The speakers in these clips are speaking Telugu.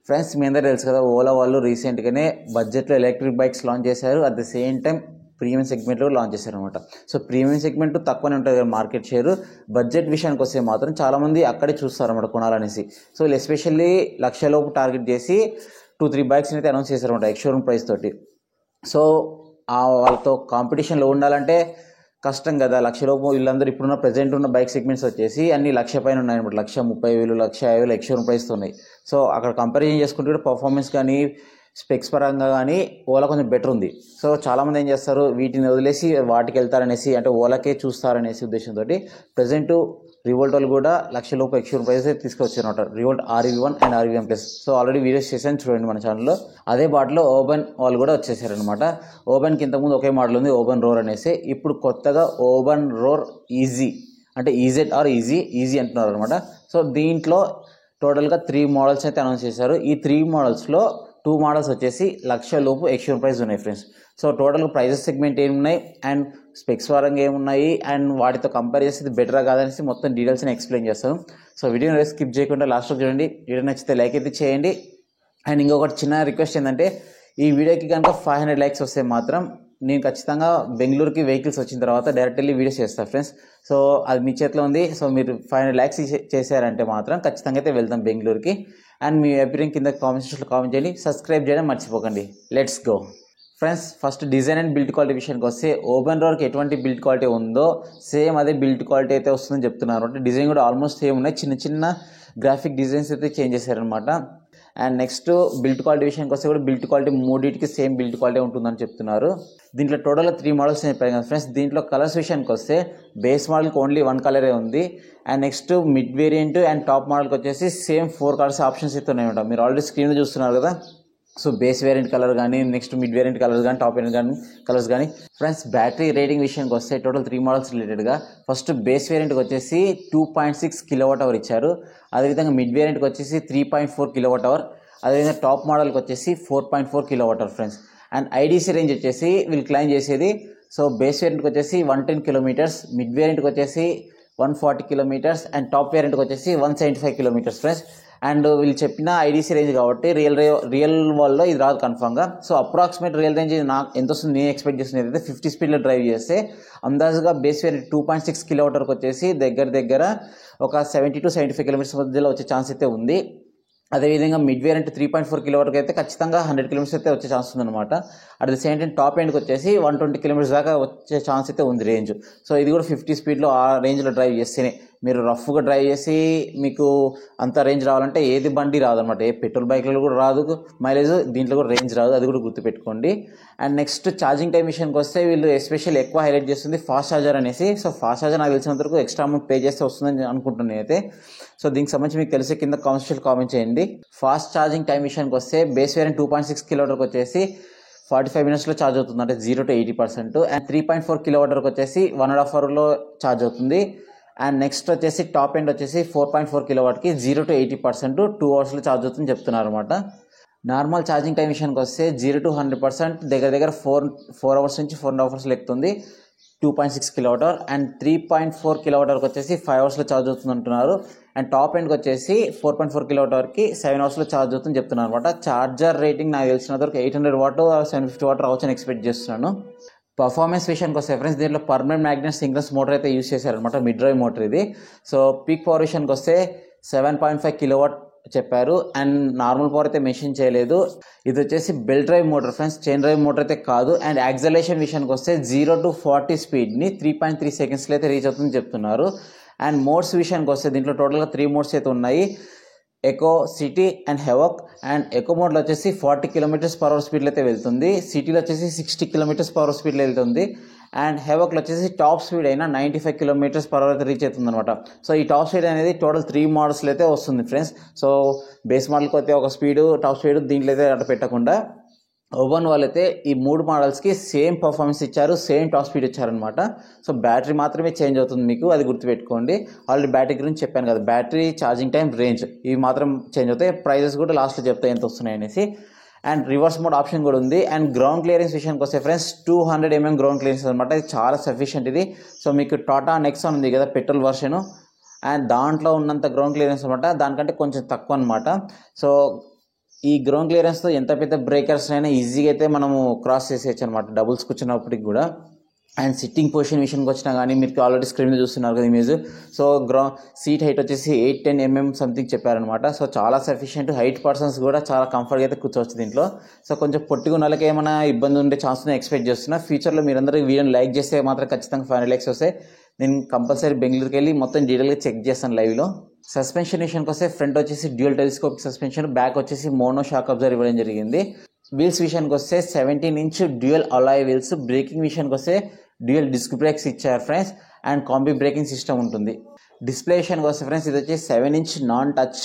ఫ్రెండ్స్ మీ అందరూ తెలుసు కదా, ఓలా వాళ్ళు రీసెంట్గానే బడ్జెట్లో ఎలక్ట్రిక్ బైక్స్ లాంచ్ చేశారు. At the same time premium సెగ్మెంట్లో లాంచ్ చేశారు అనమాట. సో ప్రీమియం సెగ్మెంట్ తక్కువనే ఉంటుంది కదా మార్కెట్ షేర్. బడ్జెట్ విషయానికి వస్తే మాత్రం చాలామంది అక్కడే చూస్తారన్నమాట కొనాలనేసి. సో వీళ్ళు ఎస్పెషల్లీ లక్షలోపు టార్గెట్ చేసి 2-3 బైక్స్ని అయితే అనౌన్స్ చేశారన్నమాట ఎక్స్-షోరూమ్ ప్రైస్ తోటి. సో వాళ్ళతో కాంపిటీషన్లో ఉండాలంటే కష్టం కదా. లక్షలోపు వీళ్ళందరూ ఇప్పుడున్న ప్రజెంట్ ఉన్న బైక్ సెగ్మెంట్స్ వచ్చేసి అన్ని లక్ష పైన ఉన్నాయన్నమాట. 1,30,000, 1,50,000 ఎక్స్-షోరూమ్ ప్రైస్తో ఉన్నాయి. సో అక్కడ కంపారిజన్ చేసుకుంటే పర్ఫార్మెన్స్ కానీ స్పెక్స్ పరంగా కానీ ఓలా కొంచెం బెటర్ ఉంది. సో చాలామంది ఏం చేస్తారు, వీటిని వదిలేసి వాటికి వెళ్తారనేసి, అంటే ఓలాకే చూస్తారనేసి ఉద్దేశంతో ప్రజెంట్ రివోల్ట్ వాళ్ళు కూడా లక్షలోపు ఎక్స్-షోరూమ్ ప్రైస్ తీసుకొచ్చారన్నమాట. Revolt RV1 and RV1+. So already videos చేశాను చూడండి మన ఛానల్లో. అదే బాటలో ఓబన్ వాళ్ళు కూడా వచ్చేసారనమాట. ఓబన్కి ఇంతకుముందు ఒకే మోడల్ ఉంది, ఓబన్ రోర్ అనేసి. ఇప్పుడు కొత్తగా ఓబన్ రోర్ ఈజీ, అంటే EZ ఆర్ ఈజీ అంటున్నారు అనమాట. సో దీంట్లో టోటల్గా 3 మోడల్స్ అయితే అనౌన్స్ చేశారు. ఈ 3 మోడల్స్లో 2 మోడల్స్ వచ్చేసి లక్షలోపు ఎక్స్-షోరూమ్ ప్రైస్ ఉన్నాయి ఫ్రెండ్స్. సో టోటల్గా ప్రైజెస్ సెగ్మెంట్ ఏమున్నాయి అండ్ స్పెక్స్ పరంగా ఏమున్నాయి అండ్ వాటితో కంపేర్ చేస్తే బెటరా కాదనేసి మొత్తం డీటెయిల్స్ని ఎక్స్ప్లెయిన్ చేస్తాను. సో వీడియోని స్కిప్ చేయకుండా లాస్ట్కి చూడండి. వీడియో నచ్చితే లైక్ అయితే చేయండి. అండ్ ఇంకొకటి చిన్న రిక్వెస్ట్ ఏంటంటే, ఈ వీడియోకి కనుక 500 లైక్స్ వస్తే మాత్రం నేను ఖచ్చితంగా బెంగళూరుకి వెహికల్స్ వచ్చిన తర్వాత డైరెక్ట్ వెళ్ళి వీడియోస్ చేస్తాను ఫ్రెండ్స్. సో అది మీ చేతిలో ఉంది. సో మీరు 500 లైక్స్ చేశారంటే మాత్రం ఖచ్చితంగా అయితే వెళ్తాం బెంగళూరుకి. అండ్ మీ అభిప్రాయం కింద కామెంట్ సెక్షన్లో కామెంట్ చేయండి. సబ్స్క్రైబ్ చేయడం మర్చిపోకండి. Let's go friends. First design and build quality విషయానికి వస్తే, ఓపెన్ రోర్కి ఎటువంటి బిల్డ్ క్వాలిటీ ఉందో సేమ్ అదే బిల్డ్ క్వాలిటీ అయితే వస్తుందని చెప్తున్నారు. అంటే డిజైన్ కూడా ఆల్మోస్ట్ సేమ్ ఉన్నాయి. చిన్న చిన్న గ్రాఫిక్ డిజైన్స్ అయితే చేంజ్ చేశారనమాట. అండ్ నెక్స్ట్ బిల్డ్ క్వాలిటీ విషయానికి వస్తే కూడా బిల్డ్ క్వాలిటీ మూడింటికి సేమ్ బిల్డ్ క్వాలిటీ ఉంటుందని చెప్తున్నారు. దీంట్లో టోటల్గా 3 మోడల్స్ చెప్పారు కదా ఫ్రెండ్స్. దీంట్లో కలర్స్ విషయానికి వస్తే బేస్ మోడల్కి ఓన్లీ 1 కలరే ఉంది. And next mid variant and top మోడల్కి వచ్చేసి సేమ్ 4 కలర్స్ ఆప్షన్స్ అయితే ఉన్నాయన్నమాట. మీరు ఆల్రెడీ స్క్రీన్ చూస్తున్నారు కదా. సో బేస్ వేరియంట్ కలర్ కానీ, నెక్స్ట్ మిడ్ వేరియంట్ కలర్స్ కానీ, టాప్ వేరియంట్ కానీ కలర్స్ కానీ. ఫ్రెండ్స్ బ్యాటరీ రేటింగ్ విషయానికి వస్తే టోటల్ 3 మోడల్స్ రిలేటెడ్గా ఫస్ట్ బేస్ వేరియంట్కి వచ్చేసి 2.6 kWh ఇచ్చారు. అదేవిధంగా మిడ్ వేరియంట్కి వచ్చేసి 3.4 kWh. అదేవిధంగా టాప్ మోడల్కి వచ్చేసి 4.4 kWh friends. And IDC range వచ్చేసి వీళ్ళు క్లైమ్ చేసేది, సో బేస్ వేరియంట్కి వచ్చేసి 110 km, మిడ్ వేరియంట్కి వచ్చేసి 140 km అండ్ టాప్ వేరియంట్కి వచ్చేసి 175 km ఫ్రెండ్స్. అండ్ వీళ్ళు చెప్పిన IDC రేంజ్ కాబట్టి రియల్ వరల్డ్లో ఇది రాదు కన్ఫామ్గా. సో అప్రాక్సిమేట్ రియల్ రేంజ్ నాకు ఎంత వస్తుంది నేను ఎక్స్పెక్ట్ చేస్తున్నది అయితే 50 స్పీడ్లో డ్రైవ్ చేస్తే అందాజుగా బేస్ వేరియంట్ 2.6 kWhకి వచ్చేసి దగ్గర ఒక 70 to 75 km మధ్యలో వచ్చే ఛాన్స్ అయితే ఉంది. అదేవిధంగా మిడ్ వేరియంట్ 3.4 kWకి అయితే ఖచ్చితంగా 100 km అయితే వచ్చే ఛాన్స్ ఉందన్నమాట. At the same time top ఎండ్కి వచ్చేసి 120 km దాకా వచ్చే ఛాన్స్ అయితే ఉంది రేంజ్. సో ఇది కూడా 50 స్పీడ్లో ఆ రేంజ్లో డ్రైవ్ చేస్తేనే, మీరు రఫ్గా డ్రైవ్ చేసి మీకు అంత రేంజ్ రావాలంటే ఏది బండి రాదనమాట. ఏ పెట్రోల్ బైక్లలో కూడా రాదు మైలేజ్, దీంట్లో కూడా రేంజ్ రాదు, అది కూడా గుర్తుపెట్టుకోండి. అండ్ నెక్స్ట్ ఛార్జింగ్ టైం విషయానికి వస్తే వీళ్ళు ఎస్పెషల్ ఎక్కువ హైలైట్ చేస్తుంది ఫాస్ట్ ఛార్జర్ అనేసి. సో ఫాస్ట్ ఛార్జర్ నాకు తెలిసినంత వరకు ఎక్స్ట్రా అమౌంట్ పే చేస్తే వస్తుందని అనుకుంటున్నాను అయితే. సో దీనికి సంబంధించి మీకు తెలిసే కింద కామెంట్ చేయండి. ఫాస్ట్ ఛార్జింగ్ టైం విషయానికి వస్తే బేస్ వేరియంట్ 2.6 kWhకి వచ్చేసి 45 minutesలో ఛార్జ్ అవుతుంది, అంటే 0 to 80%. అండ్ 3.4 kWhకి వచ్చేసి 1.5 hourలో ఛార్జ్ అవుతుంది. అండ్ నెక్స్ట్ వచ్చేసి టాప్ ఎండ్ వచ్చేసి 4.4 kWకి 0 to 80% 2 hours ఛార్జ్ అవుతుందని చెప్తున్నారు అనమాట. నార్మల్ ఛార్జింగ్ టైం విషయానికి వస్తే 0 to 100% దగ్గర 4 hours నుంచి 4.5 hours ఎక్కుతుంది 2.6 kWh. అండ్ 3.4 kWhకి వచ్చేసి 5 hours ఛార్జ్ అవుతుంది అంటున్నారు. అండ్ టాప్ ఎండ్కి వచ్చేసి 4.4 kWhకి 7 hours ఛార్జ్ అవుతుందని చెప్తున్నారు అనమాట. ఛార్జర్ రేటింగ్ నాకు తెలిసినంత వరకు 800 watt 750 watt రావచ్చు అని ఎక్స్పెక్ట్ చేస్తున్నాను. పర్ఫార్మెన్స్ విషయానికి వస్తే ఫ్రెండ్స్ దీంట్లో పర్మనెంట్ మ్యాగ్నెట్ సింక్రనస్ మోటార్ అయితే యూస్ చేశారనమాట, మిడ్ డ్రైవ్ మోటార్ ఇది. సో పీక్ పవర్ విషయానికి వస్తే 7.5 kW చెప్పారు. అండ్ నార్మల్ పవర్ అయితే మెన్షన్ చేయలేదు. ఇది వచ్చేసి belt drive motor friends, chain drive motor అయితే కాదు. అండ్ యాక్సలేషన్ విషయానికి వస్తే 0 to 40 స్పీడ్ని 3.3 secondsలో అయితే రీచ్ అవుతుందని చెప్తున్నారు. అండ్ మోడ్స్ విషయానికి వస్తే దీంట్లో టోటల్గా 3 మోడ్స్ అయితే ఉన్నాయి, eco, city and havoc. And eco మోడ్లో వచ్చేసి 40 km/h స్పీడ్లో అయితే వెళ్తుంది. సిటీలో వచ్చేసి 60 km/h స్పీడ్లో వెళ్తుంది. అండ్ హెవోక్లో వచ్చేసి టాప్ స్పీడ్ అయినా 95 km/h అయితే రీచ్ అవుతుంది అనమాట. సో ఈ టాప్ స్పీడ్ అనేది టోటల్ 3 మోడల్స్లో అయితే వస్తుంది ఫ్రెండ్స్. సో బేస్ మోడల్కి అయితే ఒక స్పీడు, టాప్ స్పీడ్ దీంట్లో అయితే అట్లా పెట్టకుండా ఓపెన్ వాళ్ళు అయితే ఈ 3 మోడల్స్కి సేమ్ పర్ఫార్మెన్స్ ఇచ్చారు, సేమ్ టాప్ స్పీడ్ ఇచ్చారనమాట. సో బ్యాటరీ మాత్రమే చేంజ్ అవుతుంది మీకు, అది గుర్తుపెట్టుకోండి. ఆల్రెడీ బ్యాటరీ గురించి చెప్పాను కదా, బ్యాటరీ, ఛార్జింగ్ టైం, రేంజ్ ఇవి మాత్రం చేంజ్ అవుతాయి. ప్రైజెస్ కూడా లాస్ట్లో చెప్తాయి ఎంత వస్తున్నాయి అనేసి. అండ్ రివర్స్ మోడ్ ఆప్షన్ కూడా ఉంది. అండ్ గ్రౌండ్ క్లియరెన్స్ విషయానికి వస్తే ఫ్రెండ్స్ 200 mm గ్రౌండ్ క్లియరెన్స్ అనమాట. ఇది చాలా సఫిషియంట్ ఇది. సో మీకు టాటా నెక్సాన్ ఉంది కదా పెట్రోల్ వర్షన్, అండ్ దాంట్లో ఉన్నంత గ్రౌండ్ క్లియరెన్స్ అనమాట, దానికంటే కొంచెం తక్కువ అనమాట. సో ఈ గ్రౌండ్ క్లియరెన్స్తో ఎంత పెద్ద బ్రేకర్స్ అయినా ఈజీగా అయితే మనము క్రాస్ చేసేయచ్చు అనమాట, డబుల్స్ కూర్చున్నప్పటికి కూడా. అండ్ సిట్టింగ్ పొజిషన్ విషయానికి వచ్చినా కానీ మీరు ఆల్రెడీ స్క్రీన్ చూస్తున్నారు కదా ఇమేజ్. సో సీట్ హైట్ వచ్చేసి 8-10 mm సంథింగ్ చెప్పారనమాట. సో చాలా సఫిషియెంట్, హైట్ పర్సన్స్ కూడా చాలా కంఫర్ట్గా అయితే కూర్చోవచ్చు దీంట్లో. సో కొంచెం పొట్టిగా ఉన్న వాళ్ళకి ఏమైనా ఇబ్బంది ఉండే ఛాన్స్ ఎక్స్పెక్ట్ చేస్తున్నా. ఫ్యూచర్లో మీరందరూ వీడియోని లైక్ చేస్తే మాత్రం ఖచ్చితంగా 500 likes వస్తాయి. నేను కంపల్సరీ బెంగళూరుకి వెళ్ళి మొత్తం డీటెయిల్గా చెక్ చేస్తాను లైవ్లో. సస్పెన్షన్ విషయానికి వస్తే ఫ్రంట్ వచ్చేసి డ్యూయల్ టెలిస్కోపిక్ సస్పెన్షన్, బ్యాక్ వచ్చేసి మోనో షాక్ అబ్జర్వ్ ఇవ్వడం జరిగింది. వీల్స్ విషయానికి వస్తే 17-inch dual alloy wheels. Breaking విషయానికి వస్తే డ్యూయల్ డిస్క్ బ్రేక్స్ ఇచ్చారు friends, and combi braking system ఉంటుంది. డిస్ప్లే విషయానికి వస్తే ఫ్రెండ్స్ ఇది వచ్చి 7-inch non touch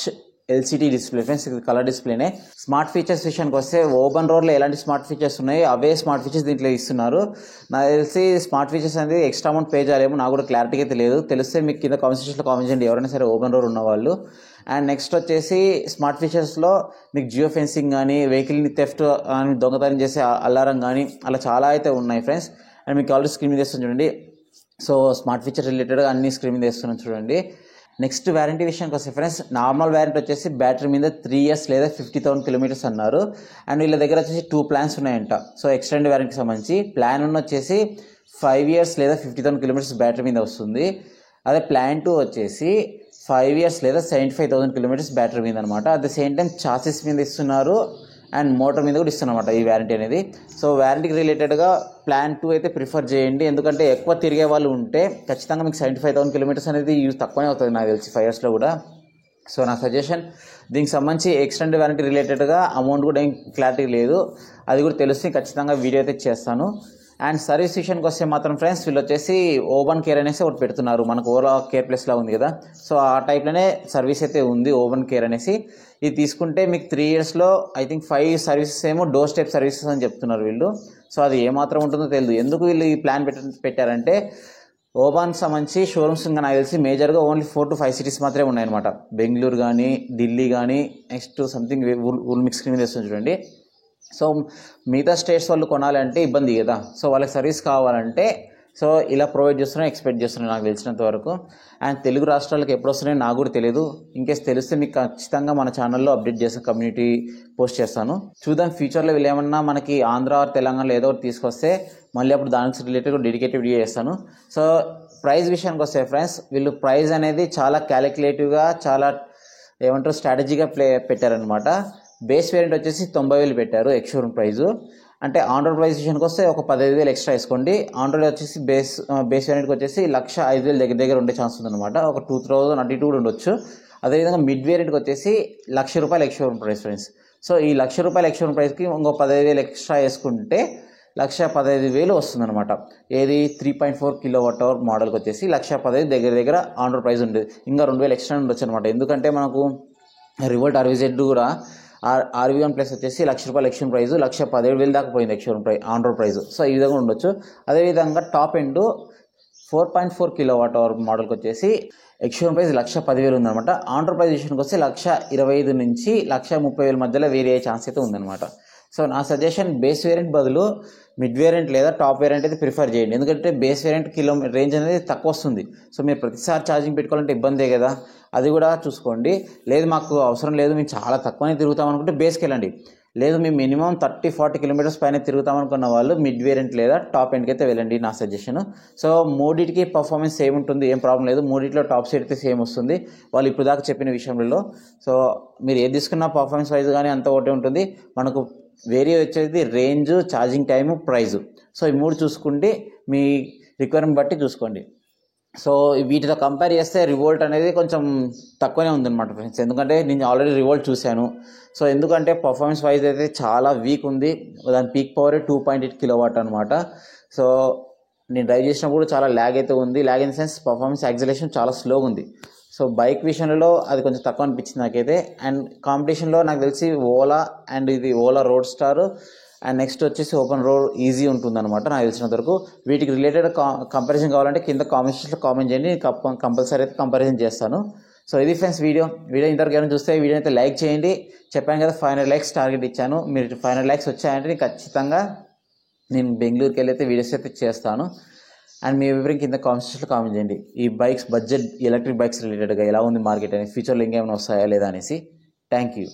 LCD display friends, ఇది కలర్ డిస్ప్లేనే. స్మార్ట్ ఫీచర్స్ విషయానికి వస్తే ఓపెన్ రోడ్లో ఎలాంటి స్మార్ట్ ఫీచర్స్ ఉన్నాయో అవే స్మార్ట్ ఫీచర్స్ దీంట్లో ఇస్తున్నారు. నాకు తెలిసి స్మార్ట్ ఫీచర్స్ అనేది ఎక్స్ట్రా అమౌంట్ పే చేయాలేమో, నాకు కూడా క్లారిటీగా తెలియదు. తెలిస్తే మీకు కింద కామెంట్ సెక్షన్లో కామెంట్ చేయండి ఎవరైనా సరే ఓపెన్ రోడ్ ఉన్నవాళ్ళు. అండ్ నెక్స్ట్ వచ్చేసి స్మార్ట్ ఫీచర్స్లో మీకు జియో ఫెన్సింగ్ కానీ, వెహికల్ని థెఫ్ట్ కానీ, దొంగతనం చేసే అలారం కానీ అలా చాలా అయితే ఉన్నాయి ఫ్రెండ్స్. అండ్ మీకు ఆల్రెడీ స్క్రీన్ మీద వేస్తాను చూడండి. సో స్మార్ట్ ఫీచర్ రిలేటెడ్గా అన్ని స్క్రీన్ మీద వేస్తున్నాను చూడండి. నెక్స్ట్ వ్యారంటీ విషయానికి వస్తే ఫ్రెండ్స్, నార్మల్ వ్యారంటీ వచ్చేసి బ్యాటరీ మీద 3 years లేదా 50,000 kilometers అన్నారు. అండ్ వీళ్ళ దగ్గర వచ్చేసి 2 plans ఉన్నాయంట. సో ఎక్స్టెండ్ వ్యారంటీకి సంబంధించి ప్లాన్ 1 వచ్చేసి 5 years లేదా 50,000 kilometers బ్యాటరీ మీద వస్తుంది. అదే ప్లాన్ 2 వచ్చేసి 5 years లేదా 75,000 kilometers బ్యాటరీ మీద అనమాట. At the same time chassis మీద ఇస్తున్నారు అండ్ మోటార్ మీద కూడా ఇస్తున్నమాట ఈ వ్యారంటీ అనేది. సో వ్యారంటీకి రిలేటెడ్గా ప్లాన్ 2 అయితే ప్రిఫర్ చేయండి, ఎందుకంటే ఎక్కువ తిరిగే వాళ్ళు ఉంటే ఖచ్చితంగా మీకు 75,000 kilometers అనేది యూజ్ తక్కువనే అవుతుంది నాకు తెలిసి 5 yearsలో కూడా. సో నా సజెషన్, దీనికి సంబంధించి ఎక్స్టెండ్ వ్యారంటీ రిలేటెడ్గా అమౌంట్ కూడా ఏం క్లారిటీ లేదు, అది కూడా తెలిస్తే ఖచ్చితంగా వీడియో అయితే చేస్తాను. అండ్ సర్వీస్ విషయానికి వస్తే మాత్రం ఫ్రెండ్స్ వీళ్ళు వచ్చేసి ఓవెన్ కేర్ అనేసి ఒకటి పెడుతున్నారు, మనకు ఓలా కేర్ ప్లస్లా ఉంది కదా, సో ఆ టైప్లోనే సర్వీస్ అయితే ఉంది ఓవెన్ కేర్ అనేసి. ఇది తీసుకుంటే మీకు 3 yearsలో ఐ థింక్ 5 సర్వీసెస్ ఏమో డోర్ స్టెప్ సర్వీసెస్ అని చెప్తున్నారు వీళ్ళు. సో అది ఏమాత్రం ఉంటుందో తెలియదు. ఎందుకు వీళ్ళు ఈ ప్లాన్ పెట్టారంటే ఓబాన్ సంబంధించి షోరూమ్స్ ఇంకా నాకు తెలిసి మేజర్గా ఓన్లీ 4 to 5 cities మాత్రమే ఉన్నాయన్నమాట. బెంగళూరు కానీ, ఢిల్లీ కానీ, నెక్స్ట్ సంథింగ్ ఊల్ మిక్స్ మీద వస్తుంది చూడండి. సో మిగతా స్టేట్స్ వాళ్ళు కొనాలంటే ఇబ్బంది కదా, సో వాళ్ళకి సర్వీస్ కావాలంటే సో ఇలా ప్రొవైడ్ చేస్తున్నాను ఎక్స్పెక్ట్ చేస్తున్నాను నాకు తెలిసినంత వరకు. అండ్ తెలుగు రాష్ట్రాలకు ఎప్పుడు వస్తున్నాయో నాకు కూడా తెలియదు. ఇన్కేస్ తెలిస్తే మీకు ఖచ్చితంగా మన ఛానల్లో అప్డేట్ చేస్తాను, కమ్యూనిటీ పోస్ట్ చేస్తాను. చూద్దాం ఫ్యూచర్లో వీళ్ళు ఏమన్నా మనకి ఆంధ్ర తెలంగాణలో ఏదో ఒకటి తీసుకొస్తే మళ్ళీ అప్పుడు దానికి రిలేటెడ్ డెడికేటెడ్ వీడియో చేస్తాను. సో ప్రైస్ విషయానికి వస్తే ఫ్రెండ్స్ వీళ్ళు ప్రైస్ అనేది చాలా క్యాలిక్యులేటివ్గా, చాలా ఏమంటారు స్ట్రాటజీగా పెట్టారనమాట. బేస్ వేరియంట్ వచ్చేసి 90,000 పెట్టారు ఎక్స్షోరూమ్ ప్రైజు. అంటే ఆండ్రాయిడ్ ప్రైస్ విషయానికి వస్తే ఒక 15,000 ఎక్స్ట్రా వేసుకోండి. ఆండ్రాయిడ్ వచ్చేసి బేస్ వేరియంట్కి వచ్చేసి 105,000 దగ్గర ఉండే ఛాన్స్ ఉందన్నమాట, ఒక 2,000 అటు కూడా ఉండొచ్చు. అదేవిధంగా మిడ్ వేరియంట్కి వచ్చేసి ₹1,00,000 ఎక్స్షోరూమ్ ప్రైస్ ఫ్రెండ్స్. సో ఈ ₹1,00,000 ఎక్స్షోరూమ్ ప్రైస్కి ఇంకో 15,000 ఎక్స్ట్రా వేసుకుంటే 1,15,000 వస్తుందన్నమాట. ఏది 3.4 kWh మోడల్కి వచ్చేసి 1,15,000 దగ్గర ఆండ్రాయిడ్ ప్రైస్ ఉండేది. ఇంకా 2,000 ఎక్స్ట్రా ఉండొచ్చు అనమాట. ఎందుకంటే మనకు రివోల్ట్ RVZ కూడా RV1 ప్లస్ వచ్చేసి ₹1,00,000 ఎక్స్షోరూమ్ ప్రైస్, 1,17,000 దాకా పోయింది ఎక్స్షోరూమ్ ఆండ్రాయిడ్ ప్రైస్. సో ఈ విధంగా ఉండొచ్చు. అదేవిధంగా టాప్ ఎండ్ 4.4 kWh మోడల్కి వచ్చేసి ఎక్స్షోరూమ్ ప్రైస్ 1,10,000 ఉందన్నమాట. ఆండ్రాయిడ్ ప్రైస్ విషయానికి వస్తే 1,25,000 నుంచి 1,30,000 మధ్యలో వేరే అయ్యే ఛాన్స్ అయితే ఉందన్నమాట. సో నా సజెషన్ బేస్ వేరియంట్ బదులు మిడ్ వేరియంట్ లేదా టాప్ వేరియంట్ అయితే ప్రిఫర్ చేయండి, ఎందుకంటే బేస్ వేరియంట్ రేంజ్ అనేది తక్కువ వస్తుంది. సో మీరు ప్రతిసారి ఛార్జింగ్ పెట్టుకోవాలంటే ఇబ్బందే కదా, అది కూడా చూసుకోండి. లేదు మాకు అవసరం లేదు, మేము చాలా తక్కువనే తిరుగుతాం అనుకుంటే బేస్కి వెళ్ళండి. లేదు మేము మినిమం 30-40 kilometers పైన తిరుగుతాం అనుకున్న వాళ్ళు మిడ్ వేరియంట్ లేదా టాప్ ఎండ్కి అయితే వెళ్ళండి నా సజెషన్. సో మూడింటికి పర్ఫార్మెన్స్ సేమ్ ఉంటుంది, ఏం ప్రాబ్లం లేదు. మూడింటిలో టాప్ సైడ్ అయితే సేమ్ వస్తుంది వాళ్ళు ఇప్పుడు దాకా చెప్పిన విషయంలో. సో మీరు ఏది తీసుకున్నా పర్ఫార్మెన్స్ వైజ్ కానీ అంత ఒకటే ఉంటుంది. మనకు వేరే వచ్చేది range, charging time, price. So ఈ మూడు చూసుకుంటే మీ రిక్వైర్మెంట్ బట్టి చూసుకోండి. సో వీటితో కంపేర్ చేస్తే రివోల్ట్ అనేది కొంచెం తక్కువనే ఉందన్నమాట ఫ్రెండ్స్, ఎందుకంటే నేను ఆల్రెడీ రివోల్ట్ చూశాను. సో ఎందుకంటే పర్ఫార్మెన్స్ వైజ్ అయితే చాలా వీక్ ఉంది, దాని పీక్ పవర్ 2.8 kW అనమాట. సో నేను డ్రైవ్ చేసినప్పుడు చాలా ల్యాగ్ అయితే ఉంది, lag in sense performance acceleration చాలా స్లోగా ఉంది. సో బైక్ విషయంలో అది కొంచెం తక్కువ అనిపించింది నాకైతే. అండ్ కాంపిటీషన్లో నాకు తెలిసి ఓలా అండ్ ఇది Ola road star and next వచ్చేసి ఓపెన్ రోడ్ ఈజీ ఉంటుందన్నమాట నాకు తెలిసినంత వరకు. వీటికి రిలేటెడ్ కంపారిజన్ కావాలంటే కింద కామెంట్స్లో కామెంట్ చేయండి, కంపల్సరీ అయితే కంపారిజన్ చేస్తాను. సో ఇది ఫ్రెండ్స్ వీడియో ఇంతవరకు ఏమైనా చూస్తే వీడియో అయితే లైక్ చేయండి. చెప్పాను కదా 500 likes టార్గెట్ ఇచ్చాను, మీరు 500 likes వచ్చాయంటే ఖచ్చితంగా నేను బెంగళూరుకి వెళ్ళి అయితే వీడియోస్ అయితే చేస్తాను. అండ్ మీ వివరం కింద కామెంట్స్లో కామెంట్ చేయండి, ఈ బైక్స్ బడ్జెట్ ఎలక్ట్రిక్ బైక్స్ రిలేటెడ్గా ఎలా ఉంది మార్కెట్ అని, ఫ్యూచర్లో ఇంకేమైనా వస్తాయా లేదా అనేసి. Thank you.